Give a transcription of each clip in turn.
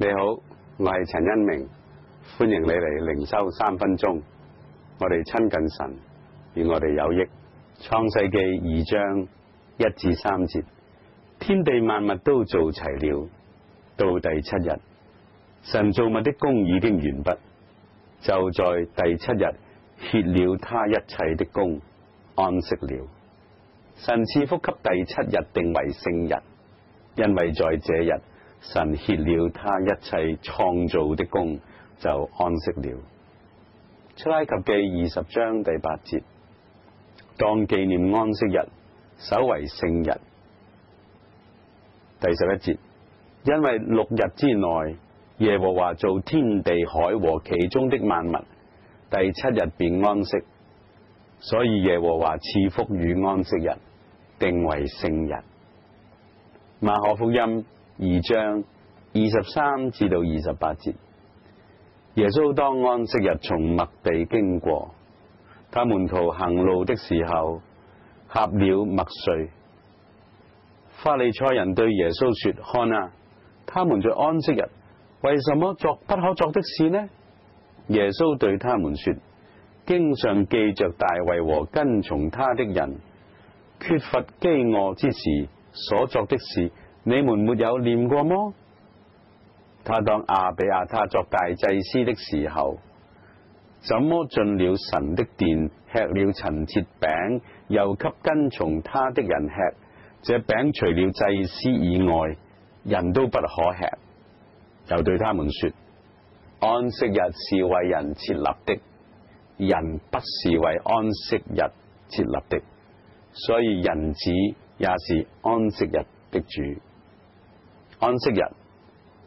你好，我係陳恩明，歡迎你嚟靈修3分鐘。我哋親近神，與我哋有益。創世記2章1至3節，天地萬物都做齊了，到第7日，神造物的工已經完畢，就在第7日歇了他一切的工，安息了。神賜福給第7日定為聖日，因為在這日神歇了他一切創造的工，就安息了。出埃及記20章第8節，當紀念安息日，守為聖日。第11節，因為6日之內耶和華造天地海和其中的萬物，第7日便安息，所以耶和華賜福與安息日，定為聖日。馬可福音2章23至到28節，耶穌當安息日從麥地經過，他門徒行路的時候，掐了麥穗。法利賽人對耶穌說：看啊，他們在安息日為什麼作不可作的事呢？耶穌對他們說：經上記着大衛和跟從他的人缺乏飢餓之時所作的事，你們沒有念過麼？他當亞比亞他作大祭司的時候，怎麼進了神的殿，吃了陳設餅，又給跟從他的人吃？這餅除了祭司以外，人都不可吃。又對他們說：安息日是為人設立的，人不是為安息日設立的，所以人子也是安息日的主。安息日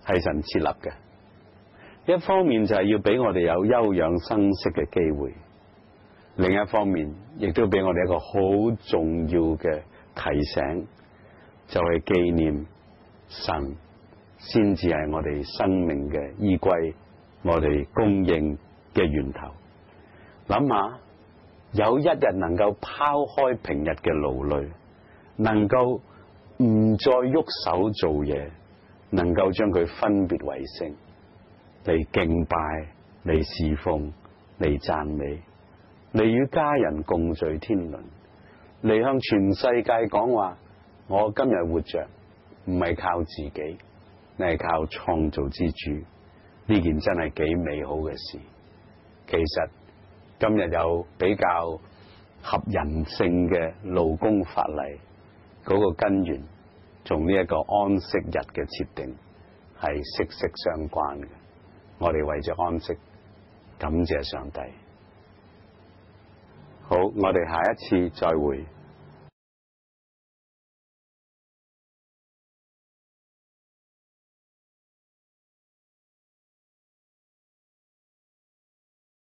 係神設立嘅，一方面就係要俾我哋有休養生息嘅機會，另一方面亦都俾我哋一個好重要嘅提醒，就係紀念神先至係我哋生命嘅依歸，我哋供應嘅源頭。諗下，有一日能夠拋開平日嘅勞累，能夠唔再喐手做嘢，能夠將佢分別為聖，嚟敬拜，嚟侍奉，嚟讚美，嚟與家人共聚天倫，嚟向全世界講話：我今日活着唔係靠自己，你係靠創造之主。呢件真係幾美好嘅事。其實今日有比較合人性嘅勞工法例，嗰個根源從呢一個安息日嘅設定係息息相關嘅。我哋為咗安息，感謝上帝。好，我哋下一次再會。